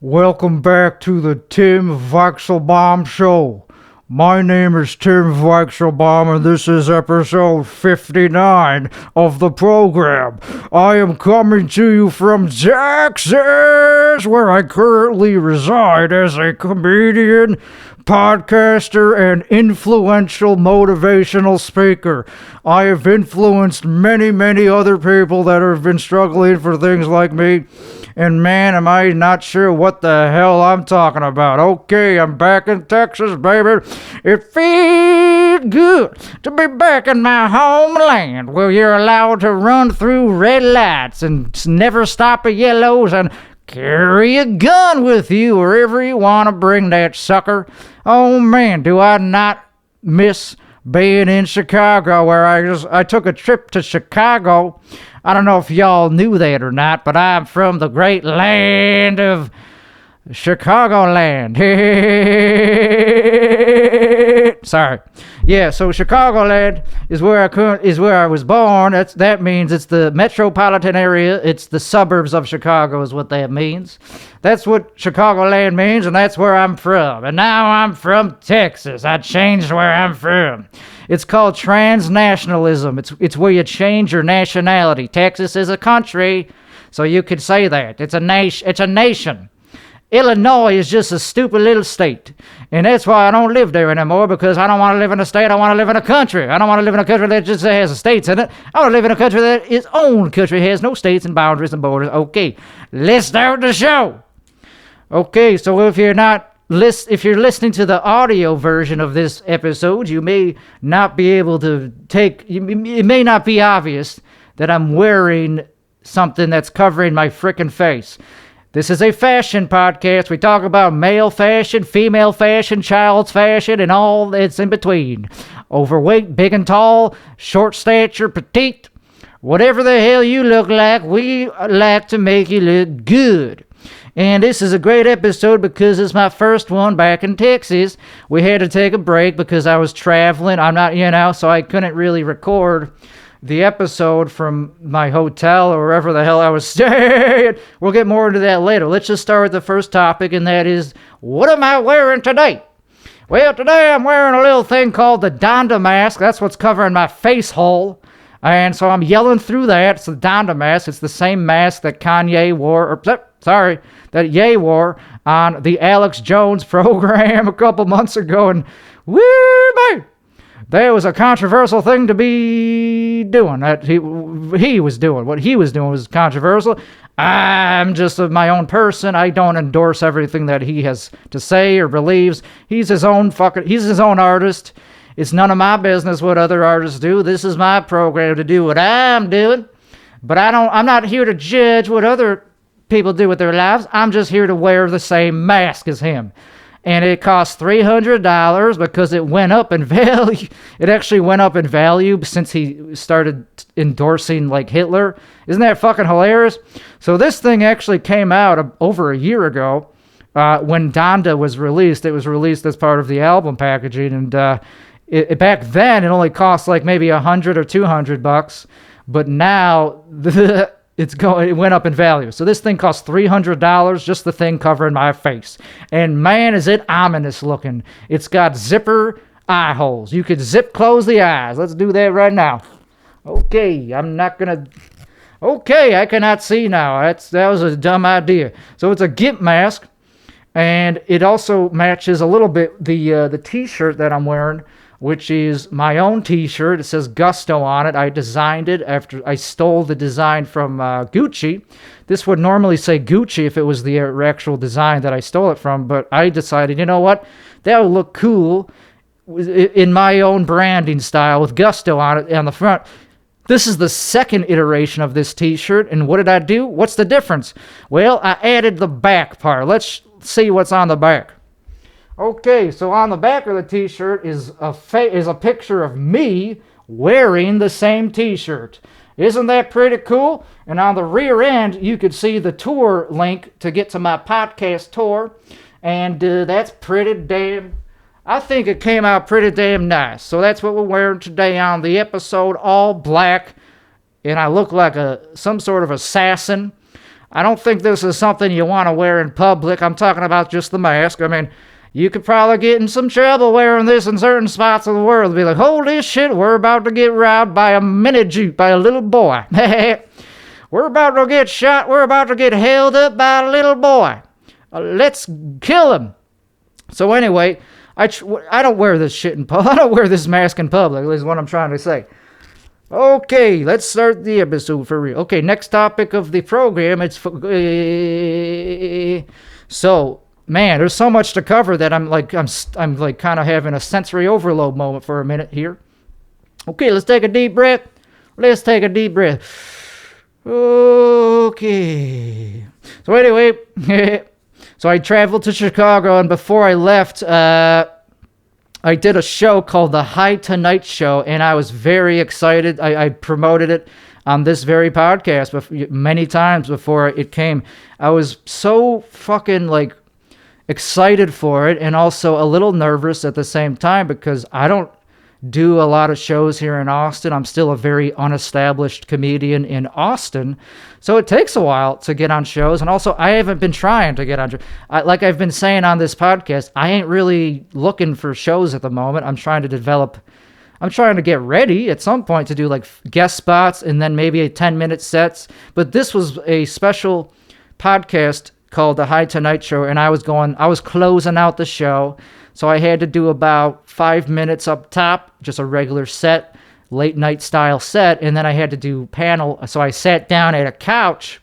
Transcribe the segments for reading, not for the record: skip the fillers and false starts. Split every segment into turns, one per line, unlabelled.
Welcome back to the Tim Weichselbaum Show. My name is Tim Weichselbaum, and this is episode 59 of the program. I am coming to you from Texas, where I currently reside as a comedian, podcaster, and influential motivational speaker. I have influenced many other people that have been struggling for things like me. And man, am I not sure what the hell I'm talking about. Okay, I'm back in Texas, baby. It feels good to be back in my homeland where you're allowed to run through red lights and never stop at yellows and carry a gun with you wherever you want to bring that sucker. Oh man, do I not miss being in Chicago, where I took a trip to Chicago. I don't know if y'all knew that or not, but I'm from the great land of Chicagoland. Sorry. Yeah, so Chicagoland is where I was born. That means it's the metropolitan area. It's the suburbs of Chicago is what that means. That's what Chicagoland means, and that's where I'm from. And now I'm from Texas. I changed where I'm from. It's called transnationalism. It's where you change your nationality. Texas is a country, so you could say that. It's a nation. Illinois is just a stupid little state. And that's why I don't live there anymore, because I don't want to live in a state. I want to live in a country. I don't want to live in a country that just has states in it. I want to live in a country that its own country has no states and boundaries and borders. Okay, let's start the show. Okay, so if you're listening to the audio version of this episode, you may not be able to it may not be obvious that I'm wearing something that's covering my frickin' face. This is a fashion podcast. We talk about male fashion, female fashion, child's fashion, and all that's in between. Overweight, big and tall, short stature, petite, whatever the hell you look like, we like to make you look good. And this is a great episode because it's my first one back in Texas. We had to take a break because I was traveling. So I couldn't really record the episode from my hotel or wherever the hell I was staying. We'll get more into that later. Let's just start with the first topic, and that is, what am I wearing today? Well, today I'm wearing a little thing called the Donda mask. That's what's covering my face hole. And so I'm yelling through that. It's the Donda mask. It's the same mask that that Ye wore on the Alex Jones program a couple months ago. And woo, baby! That was a controversial thing to be doing. That he was doing. What he was doing was controversial. I'm just my own person. I don't endorse everything that he has to say or believes. He's his own artist. It's none of my business what other artists do. This is my program to do what I'm doing. But I'm not here to judge what other people do with their lives. I'm just here to wear the same mask as him. And it cost $300 because it went up in value. It actually went up in value since he started endorsing like Hitler. Isn't that fucking hilarious? So this thing actually came out over a year ago when Donda was released. It was released as part of the album packaging, and back then it only cost like maybe $100 or $200, but now it went up in value. So this thing cost $300, just the thing covering my face. And man, is it ominous looking. It's got zipper eye holes. You could zip close the eyes. Let's do that right now. Okay, I cannot see now. That was a dumb idea. So it's a GIMP mask, and it also matches a little bit the t-shirt that I'm wearing, which is my own t-shirt. It says Gusto on it. I designed it after I stole the design from Gucci. This would normally say Gucci if it was the actual design that I stole it from, but I decided, you know what? That would look cool in my own branding style with Gusto on it on the front. This is the second iteration of this t-shirt, and what did I do? What's the difference? Well, I added the back part. Let's see what's on the back. Okay, so on the back of the t-shirt is a picture of me wearing the same t-shirt. Isn't that pretty cool? And on the rear end, you could see the tour link to get to my podcast tour. And that's pretty damn... I think it came out pretty damn nice. So that's what we're wearing today on the episode, all black. And I look like some sort of assassin. I don't think this is something you want to wear in public. I'm talking about just the mask. I mean, you could probably get in some trouble wearing this in certain spots of the world. Be like, holy shit, we're about to get robbed by a mini Jeep, by a little boy. We're about to get shot. We're about to get held up by a little boy. Let's kill him. So anyway, I don't wear this shit in public. I don't wear this mask in public, is what I'm trying to say. Okay, let's start the episode for real. Okay, next topic of the program. So, man, there's so much to cover that I'm like kind of having a sensory overload moment for a minute here. Okay, let's take a deep breath. Okay. So anyway, so I traveled to Chicago, and before I left, I did a show called The High Tonight Show, and I was very excited. I promoted it on this very podcast many times before it came. I was so fucking, like, excited for it and also a little nervous at the same time because I don't do a lot of shows here in Austin. I'm still a very unestablished comedian in Austin, so it takes a while to get on shows. And also, I haven't been trying to get on shows. Like I've been saying on this podcast, I ain't really looking for shows at the moment. I'm trying to get ready at some point to do like guest spots and then maybe a 10-minute sets. But this was a special podcast called The High Tonight Show, and I was closing out the show. So I had to do about 5 minutes up top, just a regular set, late night style set, and then I had to do panel. So I sat down at a couch,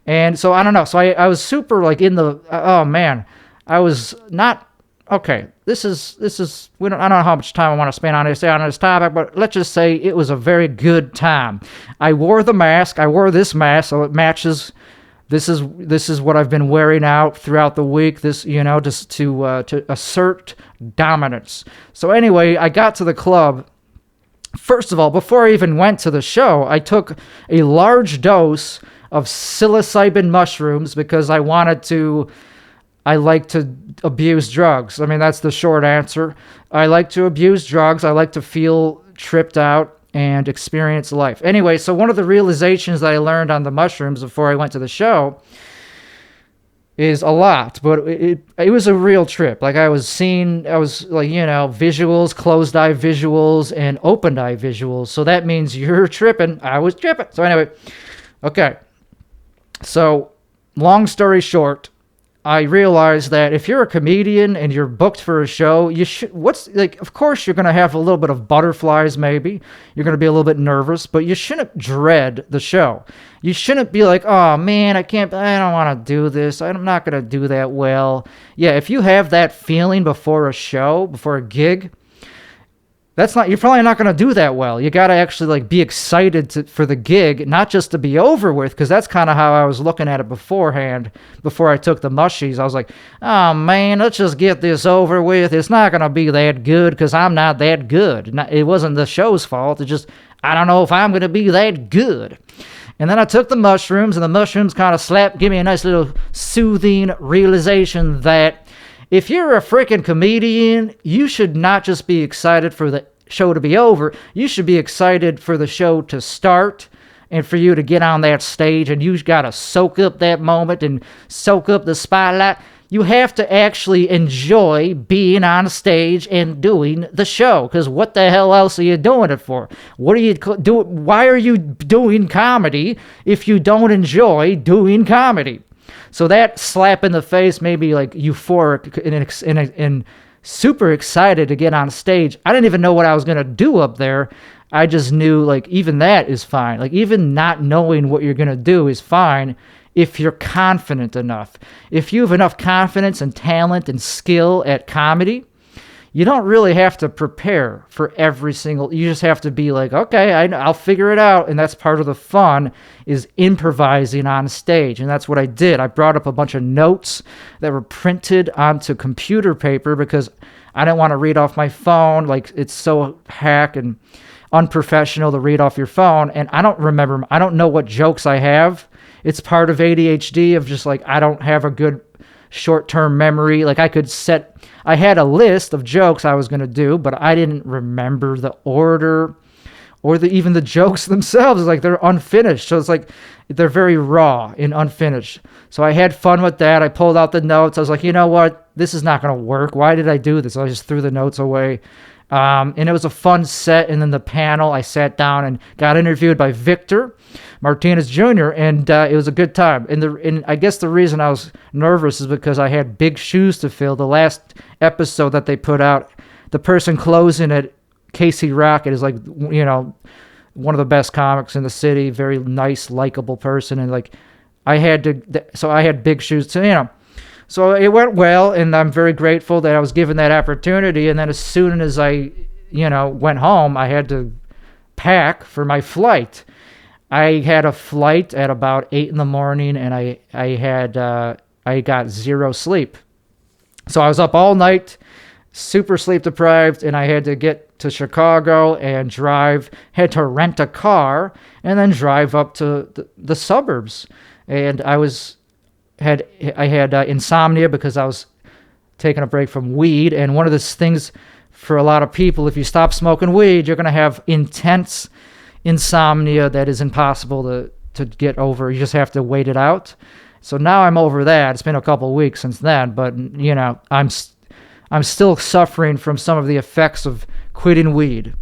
and so I don't know. So I was super like in the, oh man, I was not, okay, this is, I don't know how much time I want to spend on this topic, but let's just say it was a very good time. I wore this mask, so it matches. This is what I've been wearing out throughout the week. This, just to assert dominance. So anyway, I got to the club. First of all, before I even went to the show, I took a large dose of psilocybin mushrooms because I like to abuse drugs. I mean, that's the short answer. I like to abuse drugs. I like to feel tripped out and experience life. Anyway, so one of the realizations that I learned on the mushrooms before I went to the show is a lot, but it was a real trip. Like I was like, visuals, closed eye visuals, and opened eye visuals. So that means you're tripping. I was tripping. So anyway, okay. So long story short, I realized that if you're a comedian and you're booked for a show, of course you're going to have a little bit of butterflies maybe. You're going to be a little bit nervous, but you shouldn't dread the show. You shouldn't be like, oh man, I don't want to do this. I'm not going to do that well. Yeah, if you have that feeling before a show, before a gig, you're probably not going to do that well. You got to actually like be excited for the gig, not just to be over with, because that's kind of how I was looking at it beforehand, before I took the mushies. I was like, oh man, let's just get this over with. It's not going to be that good because I'm not that good. It wasn't the show's fault. It's just, I don't know if I'm going to be that good. And then I took the mushrooms, and the mushrooms kind of give me a nice little soothing realization that if you're a freaking comedian, you should not just be excited for the show to be over. You should be excited for the show to start and for you to get on that stage, and you got to soak up that moment and soak up the spotlight. You have to actually enjoy being on stage and doing the show, because what the hell else are you doing it for? What are you doing? Why are you doing comedy if you don't enjoy doing comedy? So that slap in the face made me like euphoric and super excited to get on stage. I didn't even know what I was going to do up there. I just knew like even that is fine. Like even not knowing what you're going to do is fine if you're confident enough. If you have enough confidence and talent and skill at comedy, you don't really have to prepare for you just have to be like, okay, I'll figure it out. And that's part of the fun, is improvising on stage. And that's what I did. I brought up a bunch of notes that were printed onto computer paper because I didn't want to read off my phone. Like, it's so hack and unprofessional to read off your phone. And I don't know what jokes I have. It's part of ADHD of just like, I don't have a good short-term memory. Like I had a list of jokes I was going to do, but I didn't remember the order or even the jokes themselves, like they're unfinished. So it's like they're very raw and unfinished. So I had fun with that. I pulled out the notes. I was like, you know what? This is not going to work. Why did I do this? I just threw the notes away. And it was a fun set. And then the panel, I sat down and got interviewed by Victor Martinez Jr. And it was a good time. And I guess the reason I was nervous is because I had big shoes to fill. The last episode that they put out, the person closing it, Casey Rocket, is like, you know, one of the best comics in the city. Very nice, likable person. And like, I had big shoes to, you know. So it went well, and I'm very grateful that I was given that opportunity. And then as soon as I, you know, went home, I had to pack for my flight. I had a flight at about 8 in the morning, and I got zero sleep. So I was up all night, super sleep deprived, and I had to get to Chicago and had to rent a car and then drive up to the suburbs. And I had insomnia because I was taking a break from weed. And one of the things for a lot of people, if you stop smoking weed, you're going to have intense insomnia that is impossible to get over. You just have to wait it out. So now I'm over that. It's been a couple of weeks since then, but you know, I'm still suffering from some of the effects of quitting weed.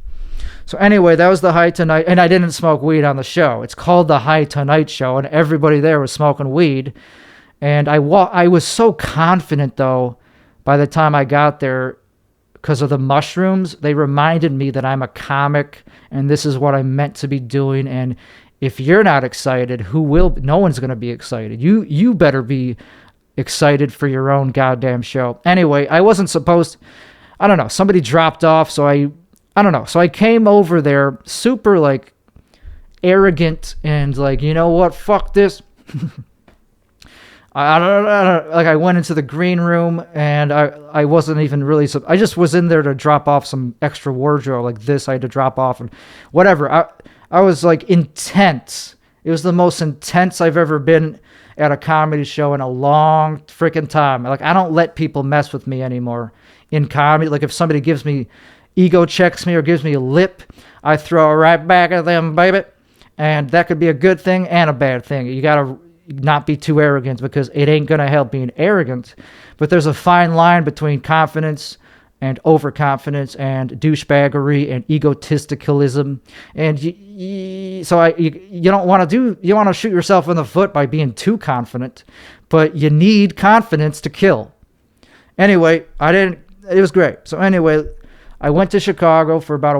So anyway, that was the High Tonight, and I didn't smoke weed on the show. It's called the High Tonight Show, and everybody there was smoking weed. And I was so confident, though, by the time I got there, because of the mushrooms. They reminded me that I'm a comic, and this is what I'm meant to be doing. And if you're not excited, who will? No one's going to be excited. You better be excited for your own goddamn show. Anyway, I wasn't supposed... I don't know. Somebody dropped off, so I don't know. So I came over there super, like, arrogant and, like, you know what? Fuck this. I don't know. Like, I went into the green room, and I wasn't even really... I just was in there to drop off some extra wardrobe. Like this, I had to drop off and whatever. I was, like, intense. It was the most intense I've ever been at a comedy show in a long freaking time. Like, I don't let people mess with me anymore in comedy. Like, if somebody ego checks me or gives me a lip, I throw it right back at them, baby. And that could be a good thing and a bad thing. You gotta not be too arrogant, because it ain't gonna help being arrogant. But there's a fine line between confidence and overconfidence and douchebaggery and egotisticalism. And you don't want to shoot yourself in the foot by being too confident, but you need confidence to kill. Anyway, it was great. So anyway, I went to Chicago for about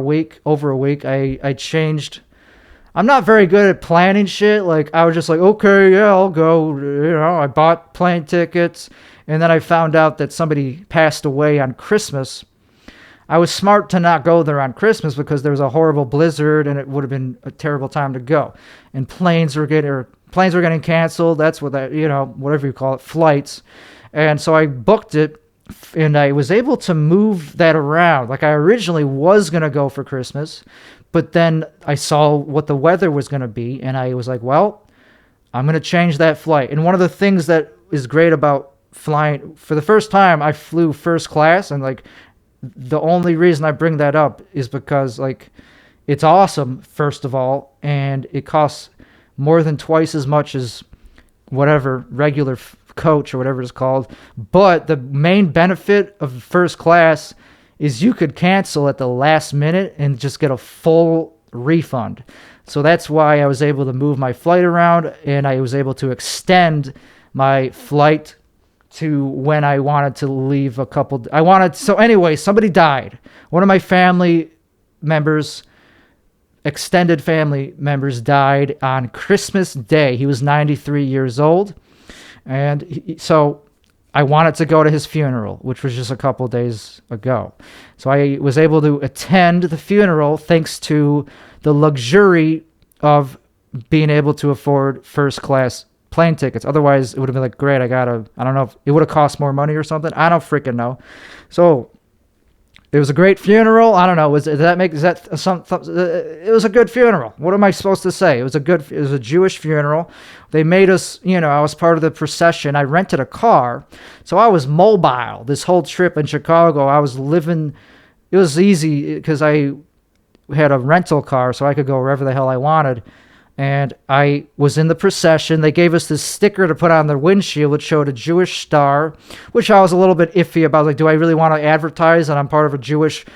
over a week. I changed. I'm not very good at planning shit. Like, I was just like, okay, yeah, I'll go. You know, I bought plane tickets, and then I found out that somebody passed away on Christmas. I was smart to not go there on Christmas because there was a horrible blizzard, and it would have been a terrible time to go. And planes were getting canceled. That's what whatever you call it, flights. And so I booked it, and I was able to move that around. Like, I originally was going to go for Christmas, but then I saw what the weather was going to be, and I was like, well, I'm going to change that flight. And one of the things that is great about flying, for the first time, I flew first class, and, like, the only reason I bring that up is because, like, it's awesome, first of all, and it costs more than twice as much as whatever regular coach or whatever it's called. But the main benefit of first class is you could cancel at the last minute and just get a full refund. So that's why I was able to move my flight around, and I was able to extend my flight to when I wanted to leave so anyway, somebody died. One of my extended family members died on Christmas Day. He was 93 years old. And so I wanted to go to his funeral, which was just a couple days ago. So I was able to attend the funeral thanks to the luxury of being able to afford first class plane tickets. Otherwise, it would have been like, great, I don't know if it would have cost more money or something. I don't freaking know. So it was a great funeral. I don't know. It was a good funeral. What am I supposed to say? It was a Jewish funeral. They made us, I was part of the procession. I rented a car. So I was mobile this whole trip in Chicago. I was living, it was easy because had a rental car, so I could go wherever the hell I wanted. And I was in the procession. They gave us this sticker to put on the windshield, which showed a Jewish star, which I was a little bit iffy about. Like, do I really want to advertise that I'm part of a Jewish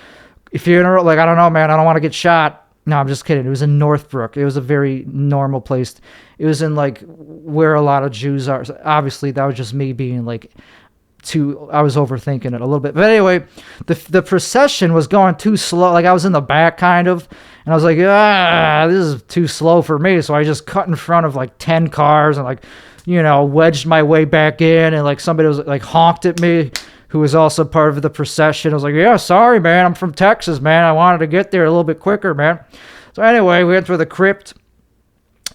funeral? Like, I don't know, man. I don't want to get shot. No, I'm just kidding. It was in Northbrook. It was a very normal place. It was in, like, where a lot of Jews are. So obviously, that was just me being, like, I was overthinking it a little bit. But anyway, the procession was going too slow. Like, I was in the back, kind of. And I was like, this is too slow for me. So I just cut in front of, like, 10 cars and, like, wedged my way back in. And, like, somebody was, like, honked at me, who was also part of the procession. I was like, yeah, sorry, man. I'm from Texas, man. I wanted to get there a little bit quicker, man. So anyway, we went through the crypt.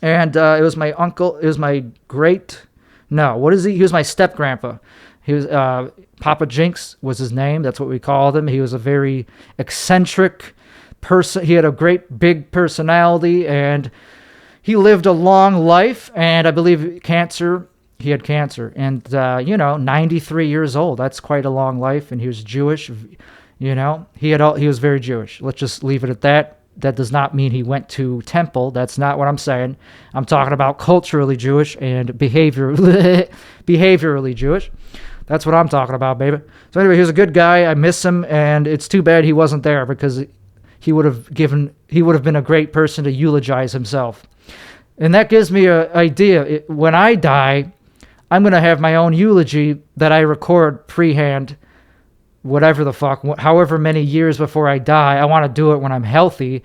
And it was my uncle. It was my he was my step-grandpa. He was, Papa Jinx was his name. That's what we called him. He was a very eccentric person. He had a great big personality, and he lived a long life, and I believe he had cancer, and 93 years old. That's quite a long life, and he was Jewish. He was very Jewish. Let's just leave it at that. That does not mean he went to temple. That's not what I'm saying. I'm talking about culturally Jewish and behaviorally Jewish. That's what I'm talking about, baby. So anyway, he was a good guy. I miss him, and it's too bad he wasn't there, because he would have been a great person to eulogize himself. And that gives me an idea. When I die, I'm going to have my own eulogy that I record pre-hand, whatever the fuck, however many years before I die. I want to do it when I'm healthy.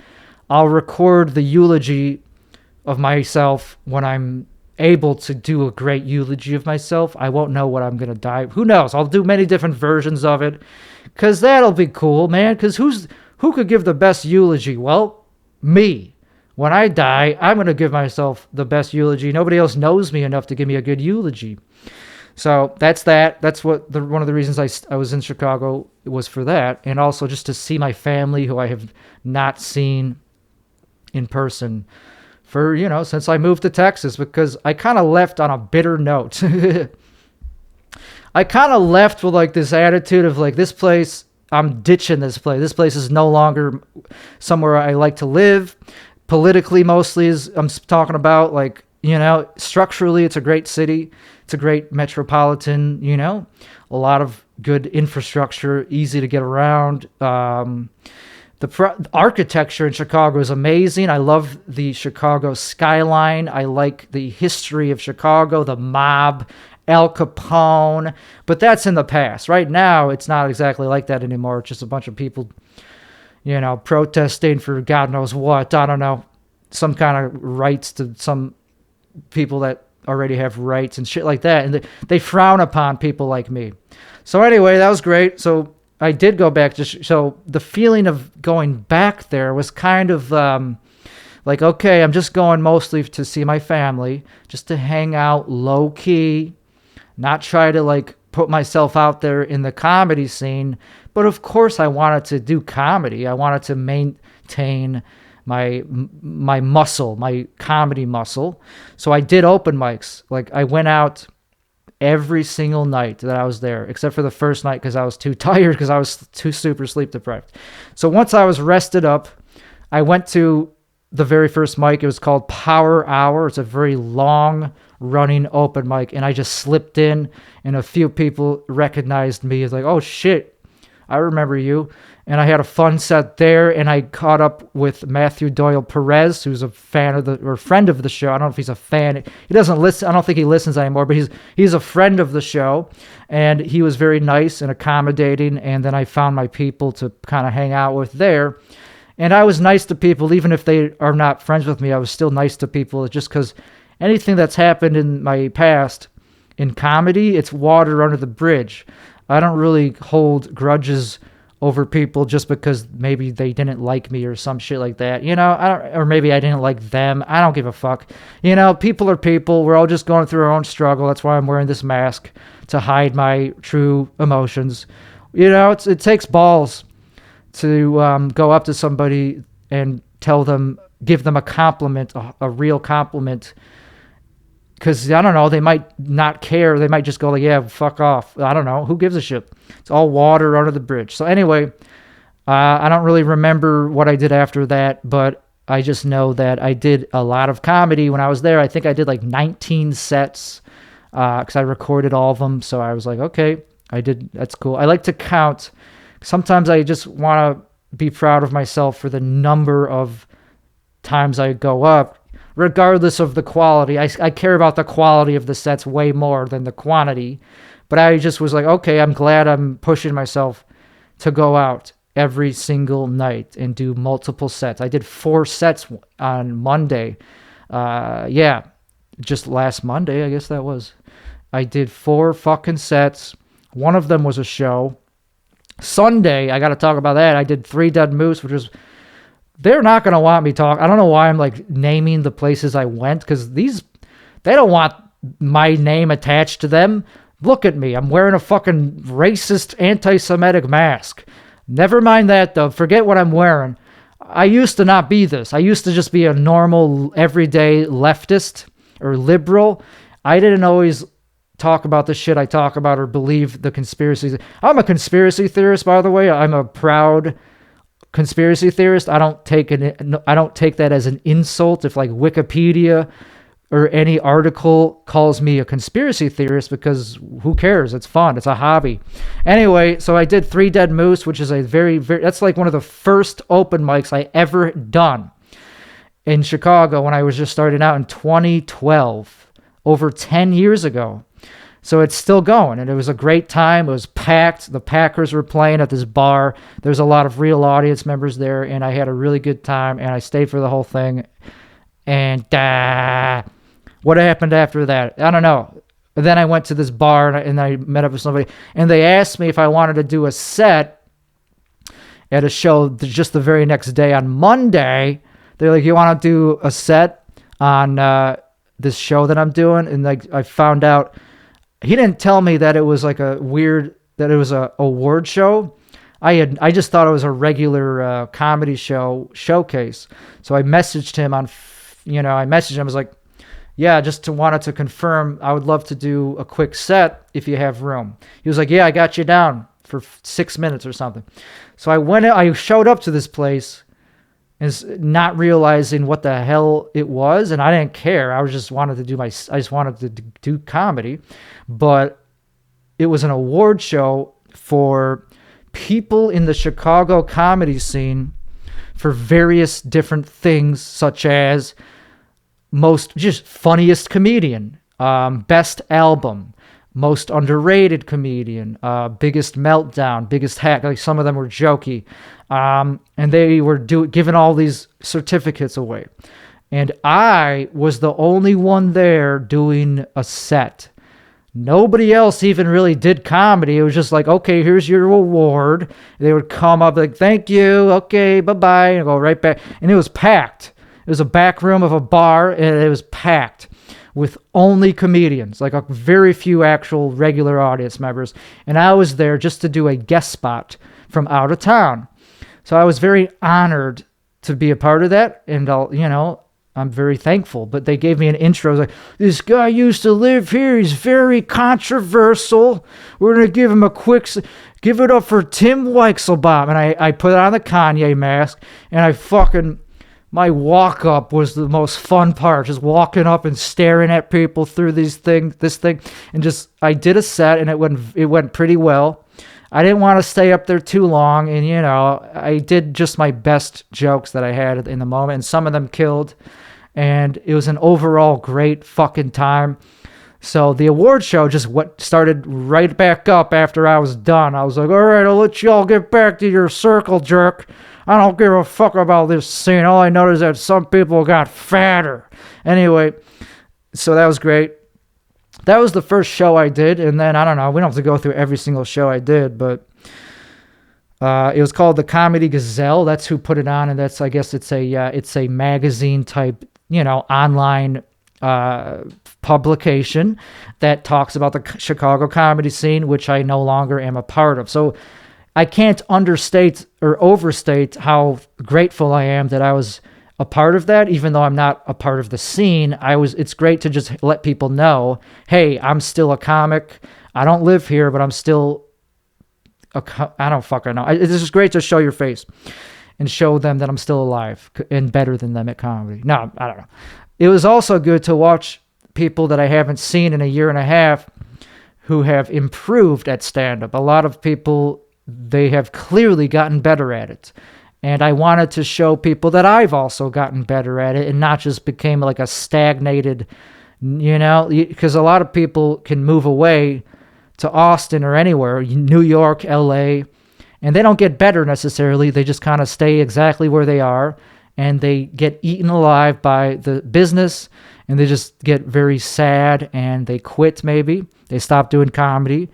I'll record the eulogy of myself when I'm able to do a great eulogy of myself. I won't know what I'm going to die. Who knows? I'll do many different versions of it, because that'll be cool, man. Because who could give the best eulogy? Well, me. When I die, I'm going to give myself the best eulogy. Nobody else knows me enough to give me a good eulogy. So that's that. That's one of the reasons I was in Chicago, was for that. And also just to see my family, who I have not seen in person for, since I moved to Texas, because I kind of left on a bitter note. I kind of left with, like, this attitude of, like, this place, I'm ditching this place. This place is no longer somewhere I like to live. Politically, mostly, I'm talking about, like, structurally, it's a great city. It's a great metropolitan, a lot of good infrastructure, easy to get around. The architecture in Chicago is amazing. I love the Chicago skyline. I like the history of Chicago, the mob, Al Capone. But that's in the past. Right now, it's not exactly like that anymore. It's just a bunch of people, protesting for God knows what. I don't know. Some kind of rights to some people that already have rights and shit like that. And they frown upon people like me. So anyway, that was great. So I did go back so the feeling of going back there was kind of like, okay, I'm just going mostly to see my family, just to hang out low key, not try to, like, put myself out there in the comedy scene. But of course I wanted to do comedy. I wanted to maintain my muscle, my comedy muscle. So I did open mics. Like, I went out every single night that I was there, except for the first night, because I was too tired, because I was too super sleep deprived. So once I was rested up, I went to the very first mic. It was called Power Hour. It's a very long running open mic, and I just slipped in, and a few people recognized me as, like, oh shit, I remember you. And I had a fun set there, and I caught up with Matthew Doyle Perez, who's a fan of or friend of the show. I don't know if he's a fan. He doesn't listen. I don't think he listens anymore, but he's a friend of the show, and he was very nice and accommodating. And then I found my people to kind of hang out with there. And I was nice to people, even if they are not friends with me. I was still nice to people, just because anything that's happened in my past in comedy, it's water under the bridge. I don't really hold grudges over people just because maybe they didn't like me or some shit like that, or maybe I didn't like them. I don't give a fuck. People are people. We're all just going through our own struggle. That's why I'm wearing this mask, to hide my true emotions. It takes balls to go up to somebody and give them a compliment, a real compliment. Because, I don't know, they might not care. They might just go like, yeah, fuck off. I don't know. Who gives a shit? It's all water under the bridge. So anyway, I don't really remember what I did after that, but I just know that I did a lot of comedy when I was there. I think I did like 19 sets because I recorded all of them. So I was like, okay, that's cool. I like to count. Sometimes I just want to be proud of myself for the number of times I go up, regardless of the quality. I care about the quality of the sets way more than the quantity. But I just was like, okay, I'm glad I'm pushing myself to go out every single night and do multiple sets. I did 4 sets on Monday. Just last Monday, I guess that was. I did 4 fucking sets. One of them was a show. Sunday, I got to talk about that. I did 3 Dead Moose, which was... They're not going to want me talk. I don't know why I'm like naming the places I went, because they don't want my name attached to them. Look at me. I'm wearing a fucking racist, anti-Semitic mask. Never mind that, though. Forget what I'm wearing. I used to not be this. I used to just be a normal, everyday leftist or liberal. I didn't always talk about the shit I talk about or believe the conspiracies. I'm a conspiracy theorist, by the way. I'm a proud conspiracy theorist. I don't take that as an insult if like Wikipedia or any article calls me a conspiracy theorist, because who cares? It's fun. It's a hobby. Anyway, so I did 3 Dead Moose, which is a very, very, that's like one of the first open mics I ever done in Chicago when I was just starting out in 2012, over 10 years ago. So it's still going, and it was a great time. It was packed. The Packers were playing at this bar. There's a lot of real audience members there, and I had a really good time, and I stayed for the whole thing. And what happened after that? I don't know. But then I went to this bar, and I met up with somebody, and they asked me if I wanted to do a set at a show just the very next day on Monday. They're like, you want to do a set on this show that I'm doing? And like, I found out, he didn't tell me that it was like that it was a award show. I just thought it was a regular comedy showcase. So I messaged him I was like, yeah, wanted to confirm, I would love to do a quick set if you have room. He was like, yeah, I got you down for 6 minutes or something. So I showed up to this place and not realizing what the hell it was, and I didn't care. I just wanted to do comedy, but it was an award show for people in the Chicago comedy scene for various different things, such as just funniest comedian, best album, most underrated comedian, biggest meltdown, biggest hack. Like, some of them were jokey. And they were giving all these certificates away. And I was the only one there doing a set. Nobody else even really did comedy. It was just like, okay, here's your award. They would come up like, thank you, okay, bye-bye, and go right back. And it was packed. It was a back room of a bar, and it was packed with only comedians, like a very few actual regular audience members. And I was there just to do a guest spot from out of town. So I was very honored to be a part of that, and I'm very thankful. But they gave me an intro. I was like, this guy used to live here. He's very controversial. We're going to give him give it up for Tim Weichselbaum. And I put on the Kanye mask, and my walk-up was the most fun part, just walking up and staring at people through this thing, and just, I did a set, and it went pretty well. I didn't want to stay up there too long, and, I did just my best jokes that I had in the moment, and some of them killed, and it was an overall great fucking time. So the award show just started right back up after I was done. I was like, all right, I'll let you all get back to your circle jerk. I don't give a fuck about this scene. All I know is that some people got fatter. Anyway, so that was great. That was the first show I did, and then, I don't know, we don't have to go through every single show I did, but it was called the Comedy Gazelle. That's who put it on, and I guess it's a magazine type, online publication that talks about the Chicago comedy scene, which I no longer am a part of. So I can't understate or overstate how grateful I am that I was a part of that, even though I'm not a part of the scene. It's great to just let people know, hey, I'm still a comic. I don't live here, but I'm still I don't fucking know. It's just great to show your face and show them that I'm still alive and better than them at comedy. No, I don't know. It was also good to watch people that I haven't seen in a year and a half who have improved at stand-up. A lot of people, they have clearly gotten better at it. And I wanted to show people that I've also gotten better at it and not just became like a stagnated, because a lot of people can move away to Austin or anywhere, New York, LA, and they don't get better necessarily. They just kind of stay exactly where they are, and they get eaten alive by the business, and they just get very sad, and they quit maybe. They stop doing comedy,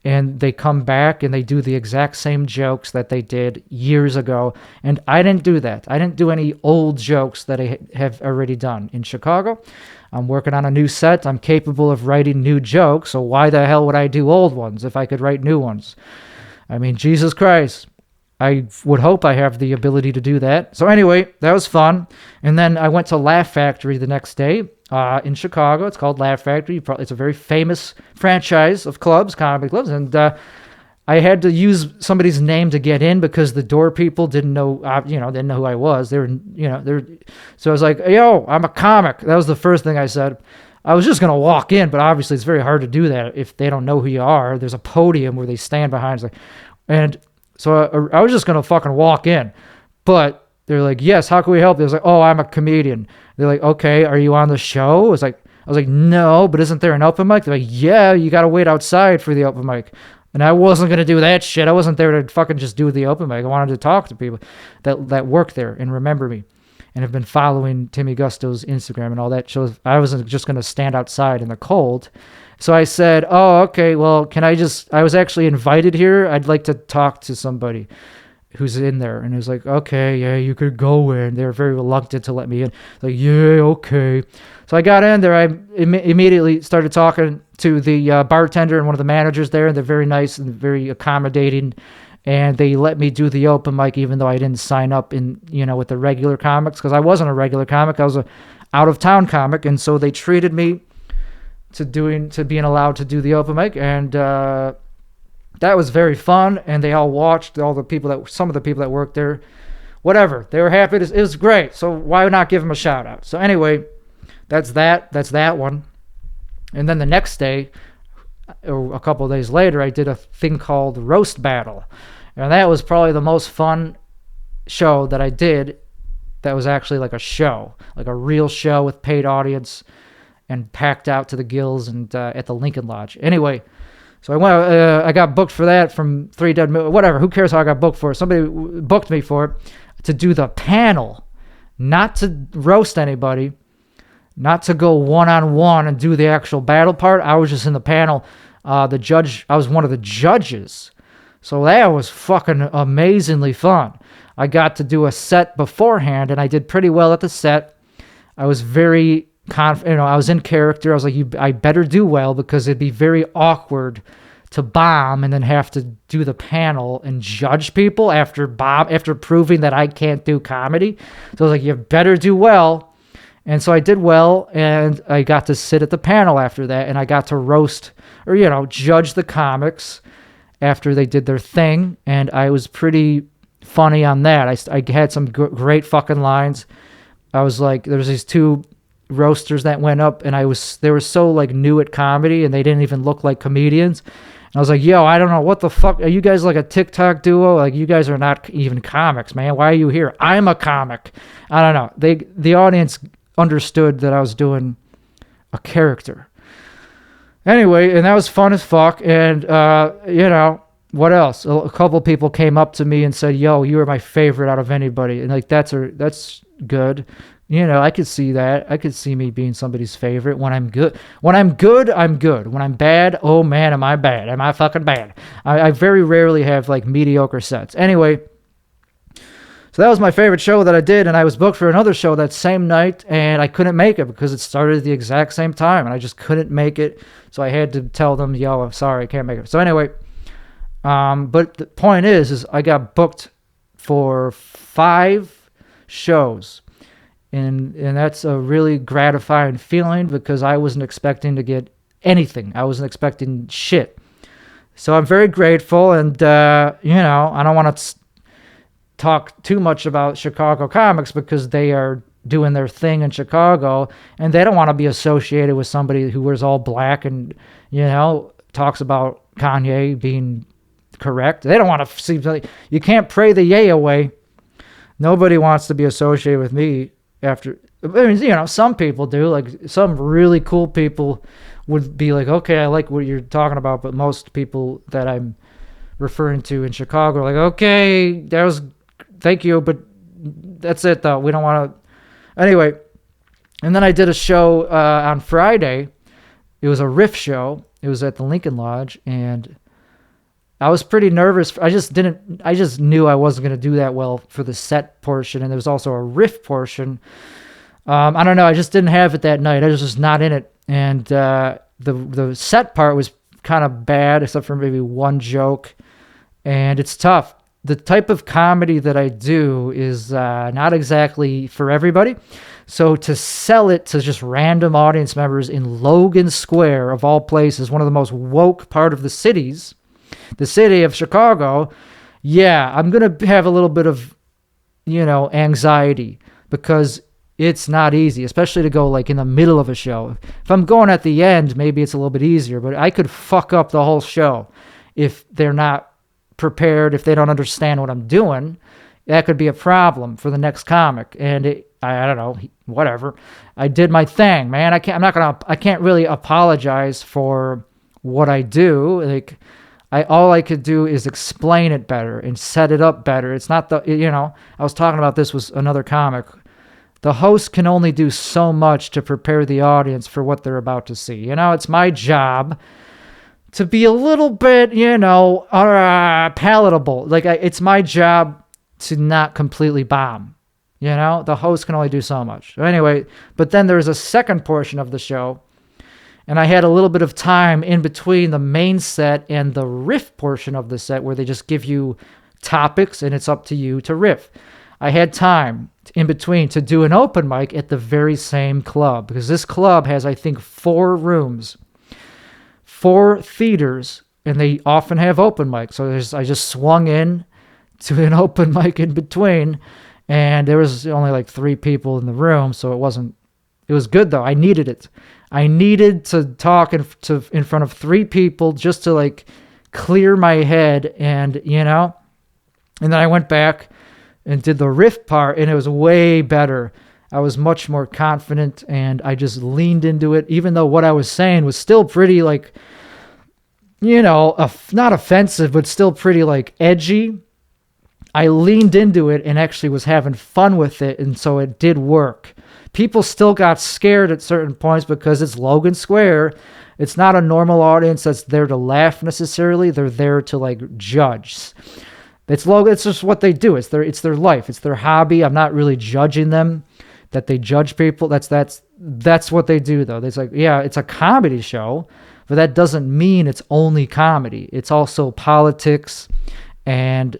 and they come back, and they do the exact same jokes that they did years ago. And I didn't do that. I didn't do any old jokes that I have already done. In Chicago, I'm working on a new set. I'm capable of writing new jokes, so why the hell would I do old ones if I could write new ones? I mean, Jesus Christ. I would hope I have the ability to do that. So anyway, that was fun. And then I went to Laugh Factory the next day in Chicago. It's called Laugh Factory. It's a very famous franchise of clubs, comedy clubs. And I had to use somebody's name to get in because the door people didn't know, didn't know who I was. So I was like, yo, I'm a comic. That was the first thing I said. I was just going to walk in, but obviously it's very hard to do that if they don't know who you are. There's a podium where they stand behind. And so I was just going to fucking walk in. But they're like, yes, how can we help you? I was like, oh, I'm a comedian. They're like, okay, are you on the show? I was like, no, but isn't there an open mic? They're like, yeah, you got to wait outside for the open mic. And I wasn't going to do that shit. I wasn't there to fucking just do the open mic. I wanted to talk to people that work there and remember me and have been following Timmy Gusto's Instagram and all that shows. I wasn't just going to stand outside in the cold. So I said, oh, okay, well, I was actually invited here. I'd like to talk to somebody who's in there. And he was like, okay, yeah, you could go in. They were very reluctant to let me in. Like, yeah, okay. So I got in there. I immediately started talking to the bartender and one of the managers there. And they're very nice and very accommodating. And they let me do the open mic, even though I didn't sign up with the regular comics, because I wasn't a regular comic. I was a out-of-town comic. And so they treated me to being allowed to do the open mic. And that was very fun. And they all watched, some of the people that worked there, whatever. They were happy. It was great. So why not give them a shout out? So anyway, that's that one. And then the next day, or a couple of days later, I did a thing called Roast Battle. And that was probably the most fun show that I did that was actually like a show, like a real show with paid audience and packed out to the gills and at the Lincoln Lodge. Anyway, so I got booked for that from Three Dead Movies. Whatever, who cares how I got booked for it? Somebody booked me for it to do the panel, not to roast anybody, not to go one-on-one and do the actual battle part. I was just in the panel. I was one of the judges. So that was fucking amazingly fun. I got to do a set beforehand, and I did pretty well at the set. I was very confident. I was in character. I was like, I better do well because it'd be very awkward to bomb and then have to do the panel and judge people after proving that I can't do comedy. So I was like, you better do well. And so I did well, and I got to sit at the panel after that, and I got to roast or, judge the comics after they did their thing, and I was pretty funny on that. I had some great fucking lines. I was like, there was these two roasters that went up, and they were so like new at comedy, and they didn't even look like comedians. And I was like, yo, I don't know, what the fuck? Are you guys like a TikTok duo? Like, you guys are not even comics, man. Why are you here? I'm a comic. I don't know. The audience understood that I was doing a character. Anyway, and that was fun as fuck. And, what else? A couple people came up to me and said, yo, you were my favorite out of anybody. And like, that's good. I could see that. I could see me being somebody's favorite when I'm good. When I'm good, I'm good. When I'm bad, oh man, am I bad. Am I fucking bad? I very rarely have like mediocre sets. Anyway, so that was my favorite show that I did, and I was booked for another show that same night, and I couldn't make it because it started at the exact same time, and I just couldn't make it. So I had to tell them, yo, I'm sorry, I can't make it. So anyway, but the point is I got booked for 5 shows. And that's a really gratifying feeling because I wasn't expecting to get anything. I wasn't expecting shit. So I'm very grateful, and I don't want to talk too much about Chicago comics because they are doing their thing in Chicago, and they don't want to be associated with somebody who wears all black and talks about Kanye being correct. They don't want to see. You can't pray the yay away. Nobody wants to be associated with me after. I mean, some people do. Like some really cool people would be like, okay, I like what you're talking about, but most people that I'm referring to in Chicago are like, okay, thank you, but that's it though. We don't want to. Anyway, and then I did a show on Friday. It was a riff show. It was at the Lincoln Lodge, and I was pretty nervous. I just knew I wasn't going to do that well for the set portion, and there was also a riff portion. I don't know. I just didn't have it that night. I was just not in it. And the set part was kind of bad, except for maybe one joke. And it's tough. The type of comedy that I do is not exactly for everybody. So to sell it to just random audience members in Logan Square, of all places, one of the most woke part of the city of Chicago, yeah, I'm going to have a little bit of, anxiety because it's not easy, especially to go like in the middle of a show. If I'm going at the end, maybe it's a little bit easier, but I could fuck up the whole show if they're not prepared, if they don't understand what I'm doing. That could be a problem for the next comic. And I don't know, whatever. I did my thing, man. I can't really apologize for what I do. Like, all I could do is explain it better and set it up better. It's not I was talking about this with another comic. The host can only do so much to prepare the audience for what they're about to see. It's my job to be a little bit, palatable. Like, it's my job to not completely bomb. The host can only do so much. Anyway, but then there's a second portion of the show, and I had a little bit of time in between the main set and the riff portion of the set where they just give you topics and it's up to you to riff. I had time in between to do an open mic at the very same club, because this club has, I think, 4 rooms, 4 theaters, and they often have open mics. So I just swung in to an open mic in between, and there was only like 3 people in the room, so it was good though. I needed it. I needed to talk in front of 3 people just to like clear my head, and and then I went back and did the riff part, and it was way better. I was much more confident, and I just leaned into it, even though what I was saying was still pretty, like, not offensive, but still pretty, like, edgy. I leaned into it and actually was having fun with it, and so it did work. People still got scared at certain points because it's Logan Square. It's not a normal audience that's there to laugh necessarily. They're there to, like, judge. It's just what they do. It's their life. It's their hobby. I'm not really judging them that they judge people. That's what they do though. It's like, yeah, it's a comedy show, but that doesn't mean it's only comedy. It's also politics and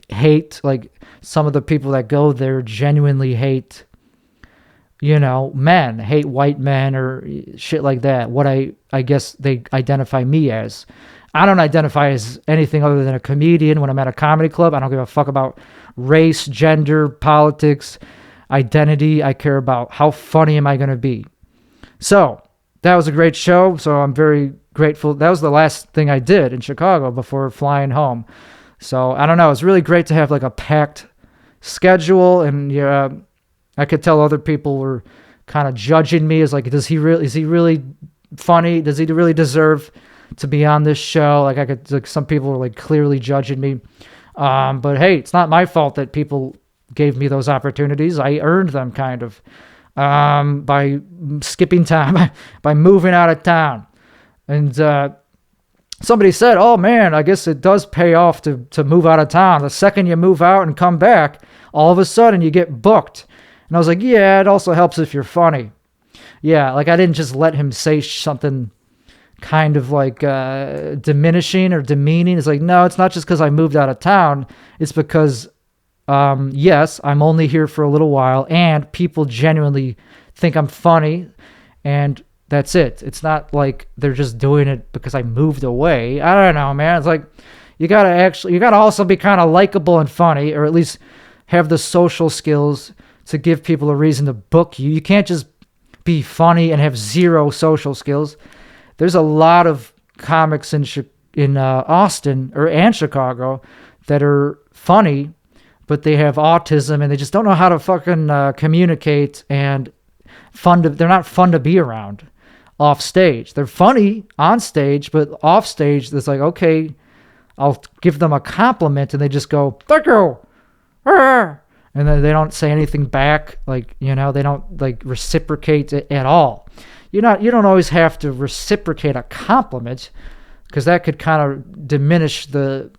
hate. Like, some of the people that go there genuinely hate, men, hate white men or shit like that. What I guess they identify me as. I don't identify as anything other than a comedian when I'm at a comedy club. I don't give a fuck about race, gender, politics, identity. I care about how funny am I going to be. So that was a great show. So I'm very grateful. That was the last thing I did in Chicago before flying home. So I don't know. It's really great to have like a packed schedule. And I could tell other people were kind of judging me as like, is he really funny? Does he really deserve to be on this show? Like, some people were like clearly judging me. But hey, it's not my fault that people gave me those opportunities. I earned them kind of, by skipping time, by moving out of town. And, somebody said, oh man, I guess it does pay off to move out of town. The second you move out and come back, all of a sudden you get booked. And I was like, yeah, it also helps if you're funny. Yeah. Like, I didn't just let him say something kind of like diminishing or demeaning. It's like, no, it's not just because I moved out of town. It's because, yes, I'm only here for a little while, and people genuinely think I'm funny, and That's it. It's not like they're just doing it because I moved away. I don't know, man. It's like you gotta also be kind of likable and funny, or at least have the social skills to give people a reason to book you. You can't just be funny and have zero social skills. There's a lot of comics in Austin and Chicago that are funny, but they have autism and they just don't know how to fucking communicate, and they're not fun to be around off stage. They're funny on stage, but off stage, it's like, okay, I'll give them a compliment and they just go, thank you. And then they don't say anything back. Like, they don't like reciprocate it at all. You don't always have to reciprocate a compliment, because that could kind of diminish the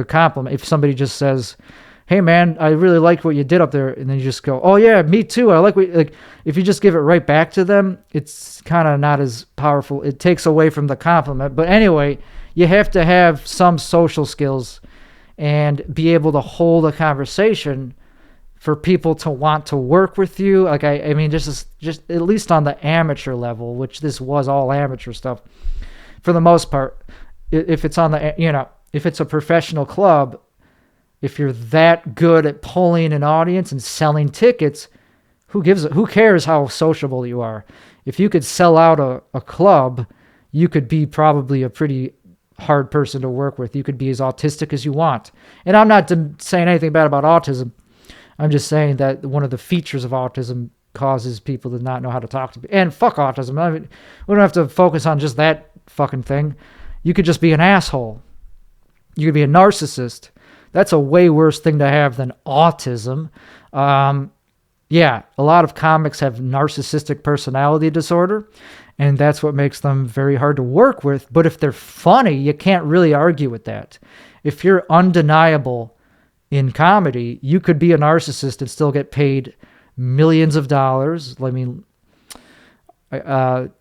compliment. If somebody just says, hey man, I really liked what you did up there, and then you just go, oh yeah, me too, I like if you just give it right back to them, it's kind of not as powerful. It takes away from the compliment. But anyway, you have to have some social skills and be able to hold a conversation for people to want to work with you. Like, I mean, just at least on the amateur level, which this was all amateur stuff for the most part. If it's on the, if it's a professional club, if you're that good at pulling an audience and selling tickets, who cares how sociable you are? If you could sell out a club, you could be probably a pretty hard person to work with. You could be as autistic as you want. And I'm not saying anything bad about autism. I'm just saying that one of the features of autism causes people to not know how to talk to people. And fuck autism. I mean, we don't have to focus on just that fucking thing. You could just be an asshole. You could be a narcissist. That's a way worse thing to have than autism. Yeah, a lot of comics have narcissistic personality disorder, and that's what makes them very hard to work with. But if they're funny, you can't really argue with that. If you're undeniable in comedy, you could be a narcissist and still get paid millions of dollars. I mean, TJ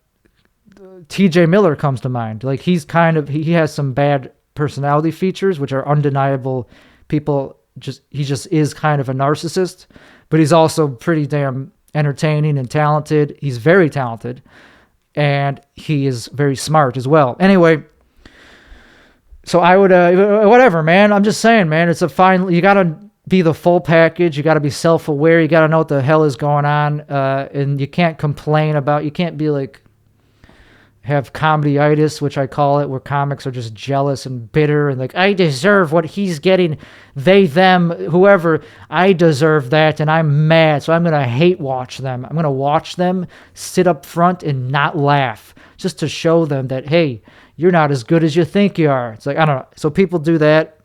Miller comes to mind. Like, he has some bad personality features, which are undeniable. He just is kind of a narcissist, but he's also pretty damn entertaining and talented. He's very talented, and he is very smart as well. Anyway, so I would, whatever, man. I'm just saying, man, you gotta be the full package. You gotta be self-aware. You gotta know what the hell is going on. And you can't you can't be like, have comedy-itis, which I call it, where comics are just jealous and bitter and like, I deserve what he's getting, they, them, whoever, I deserve that, and I'm mad, so I'm going to hate watch them. I'm going to watch them sit up front and not laugh, just to show them that, hey, you're not as good as you think you are. It's like, I don't know. So people do that.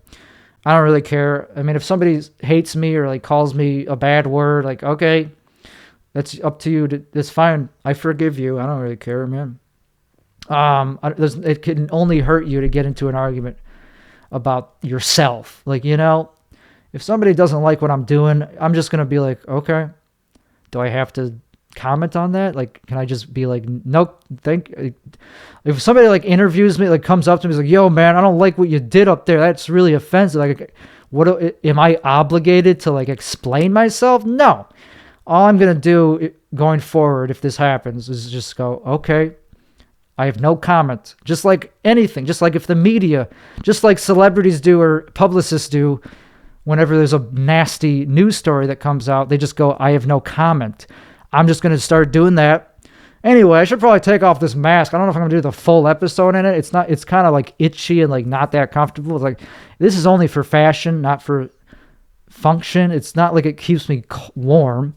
I don't really care. I mean, if somebody hates me or like calls me a bad word, like, okay, that's up to you. That's fine. I forgive you. I don't really care, man. It can only hurt you to get into an argument about yourself. Like, if somebody doesn't like what I'm doing, I'm just going to be like, okay, do I have to comment on that? Like, can I just be like, nope, if somebody like interviews me, like comes up to me, is like, yo man, I don't like what you did up there, that's really offensive. Like, what am I obligated to like explain myself? No. All I'm going to do going forward, if this happens, is just go, okay, I have no comment. Just like anything, just like if the media, just like celebrities do or publicists do, whenever there's a nasty news story that comes out, they just go, I have no comment. I'm just going to start doing that. Anyway, I should probably take off this mask. I don't know if I'm going to do the full episode in it. It's kind of like itchy and like not that comfortable. It's like, this is only for fashion, not for function. It's not like it keeps me warm.